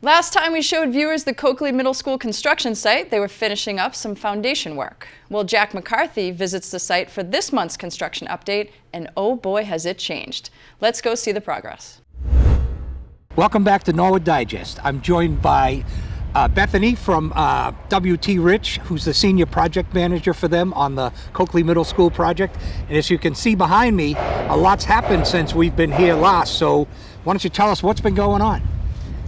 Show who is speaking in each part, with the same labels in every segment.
Speaker 1: Last time we showed viewers the Coakley Middle School construction site, they were finishing up some foundation work. Well, Jack McCarthy visits the site for this month's construction update, and oh boy has it changed. Let's go see the progress.
Speaker 2: Welcome back to Norwood Digest. I'm joined by Bethany from WT Rich, who's the senior project manager for them on the Coakley Middle School project. And as you can see behind me, a lot's happened since we've been here last. So why don't you tell us what's been going on?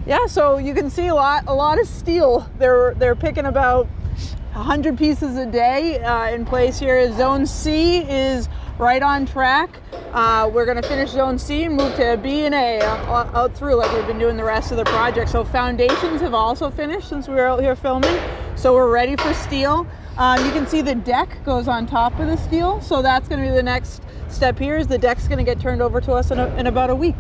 Speaker 3: Yeah, so you can see a lot of steel. They're picking about 100 pieces a day in place here. Zone C is right on track. We're going to finish Zone C and move to B and A out through like we've been doing the rest of the project. So foundations have also finished since we were out here filming. So we're ready for steel. You can see the deck goes on top of the steel. So that's going to be the next step here is the deck's going to get turned over to us in about a week.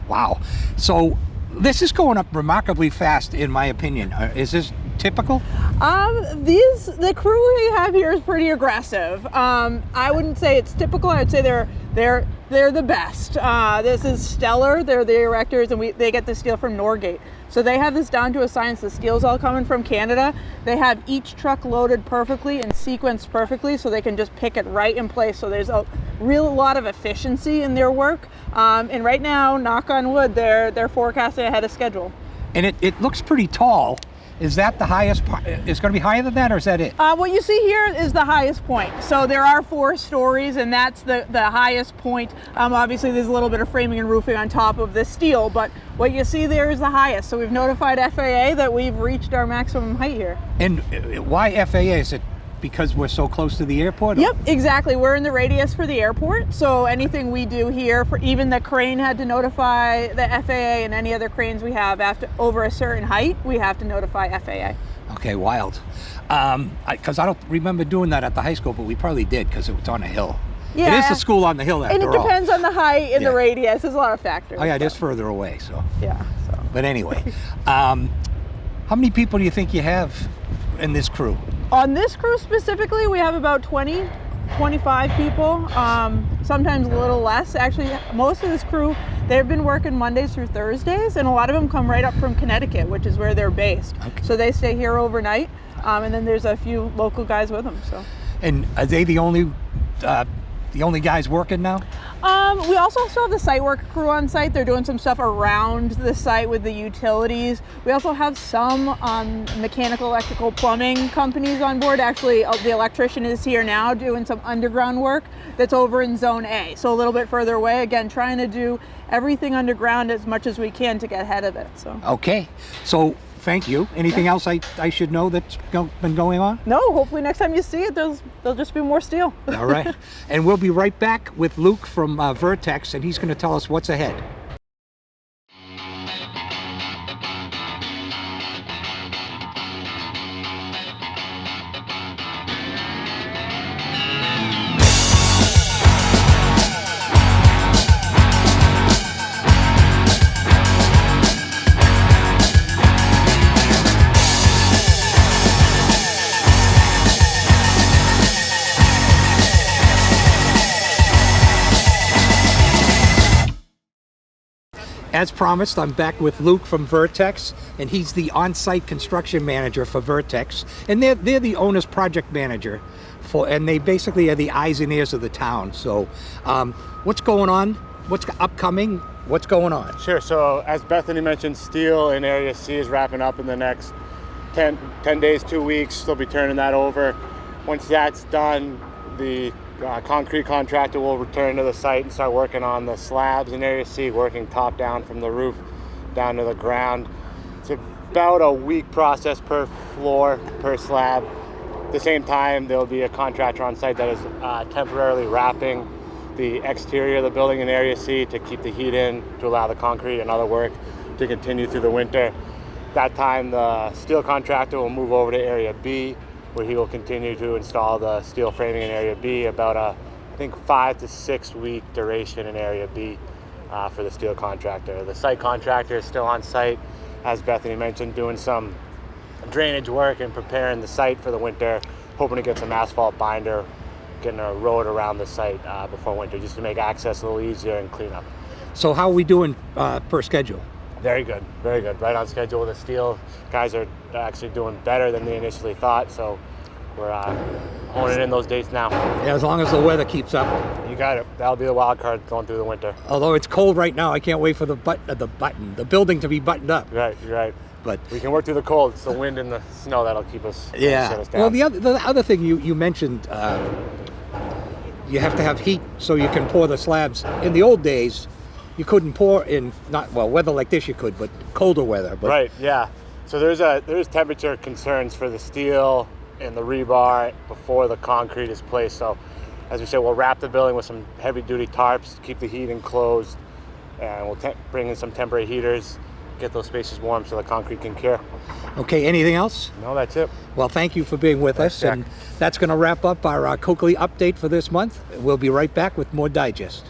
Speaker 2: Wow. So this is going up remarkably fast, in my opinion. Is this typical?
Speaker 3: The crew we have here is pretty aggressive. I wouldn't say it's typical. I'd say they're the best. This is stellar. They're the erectors, and they get the steel from Norgate. So they have this down to a science. The steel's all coming from Canada. They have each truck loaded perfectly and sequenced perfectly, so they can just pick it right in place. So there's a real lot of efficiency in their work. And right now, knock on wood, they're forecasting ahead of schedule.
Speaker 2: And it looks pretty tall. Is that the highest part? Is it going to be higher than that, or is that it?
Speaker 3: What you see here is the highest point. So there are 4 stories, and that's the highest point. Obviously, there's a little bit of framing and roofing on top of the steel, but what you see there is the highest. So we've notified FAA that we've reached our maximum height here.
Speaker 2: And why FAA? Is it because we're so close to the airport?
Speaker 3: Yep, exactly. We're in the radius for the airport, so anything we do here, for even the crane had to notify the FAA, and any other cranes we have after over a certain height, we have to notify FAA.
Speaker 2: Okay, wild. Because I don't remember doing that at the high school, but we probably did because it was on a hill.
Speaker 3: Yeah,
Speaker 2: it is the school on the hill after all.
Speaker 3: And it depends on the height and the radius. There's a lot of factors.
Speaker 2: Oh yeah, it is further away, so.
Speaker 3: Yeah. So.
Speaker 2: But anyway, how many people do you think you have in this crew?
Speaker 3: On this crew specifically, we have about 20, 25 people, sometimes a little less. Actually, most of this crew, they've been working Mondays through Thursdays, and a lot of them come right up from Connecticut, which is where they're based. Okay. So they stay here overnight, and then there's a few local guys with them. So. And
Speaker 2: are they the only guys working now?
Speaker 3: We also still have the site work crew on site. They're doing some stuff around the site with the utilities. We also have some mechanical, electrical, plumbing companies on board. Actually, the electrician is here now doing some underground work that's over in Zone A. So a little bit further away. Again, trying to do everything underground as much as we can to get ahead of it. So.
Speaker 2: Okay. So thank you. Anything else I should know that's been going on?
Speaker 3: No, hopefully next time you see it, there'll just be more steel.
Speaker 2: All right. And we'll be right back with Luke from Vertex, and he's going to tell us what's ahead. As promised, I'm back with Luke from Vertex, and he's the on-site construction manager for Vertex. And they're the owner's project manager, and they basically are the eyes and ears of the town. So what's going on? What's upcoming? What's going on?
Speaker 4: Sure. So as Bethany mentioned, steel in Area C is wrapping up in the next 10 days, 2 weeks. They'll be turning that over. Once that's done, the concrete contractor will return to the site and start working on the slabs in Area C, working top down from the roof down to the ground. It's about a week process per floor, per slab. At the same time, there'll be a contractor on site that is temporarily wrapping the exterior of the building in Area C to keep the heat in, to allow the concrete and other work to continue through the winter. That time, the steel contractor will move over to Area B, where he will continue to install the steel framing in Area B, about I think 5 to 6 week duration in Area B for the steel contractor. The site contractor is still on site, as Bethany mentioned, doing some drainage work and preparing the site for the winter, hoping to get some asphalt binder, getting a road around the site before winter, just to make access a little easier and clean up.
Speaker 2: So how are we doing per schedule?
Speaker 4: Very good, very good. Right on schedule with the steel. Guys are actually doing better than they initially thought, so we're honing in those dates now.
Speaker 2: Yeah, as long as the weather keeps up.
Speaker 4: You got it. That'll be the wild card going through the winter.
Speaker 2: Although it's cold right now, I can't wait for the building to be buttoned up.
Speaker 4: Right, you're right.
Speaker 2: But
Speaker 4: we can work through the cold. It's the wind and the snow that'll keep us.
Speaker 2: yeah.
Speaker 4: Shut us down.
Speaker 2: Well, the other thing you mentioned, you have to have heat so you can pour the slabs. In the old days, you couldn't pour in weather like this you could, but colder weather. But
Speaker 4: right. Yeah. So there's temperature concerns for the steel and the rebar before the concrete is placed. So, as we said, we'll wrap the building with some heavy-duty tarps to keep the heat enclosed, and we'll bring in some temporary heaters, get those spaces warm so the concrete can cure.
Speaker 2: Okay. Anything else?
Speaker 4: No, that's it.
Speaker 2: Well, thank you for being with us,
Speaker 4: Jack.
Speaker 2: and that's going to wrap up our Coakley update for this month. We'll be right back with more Digest.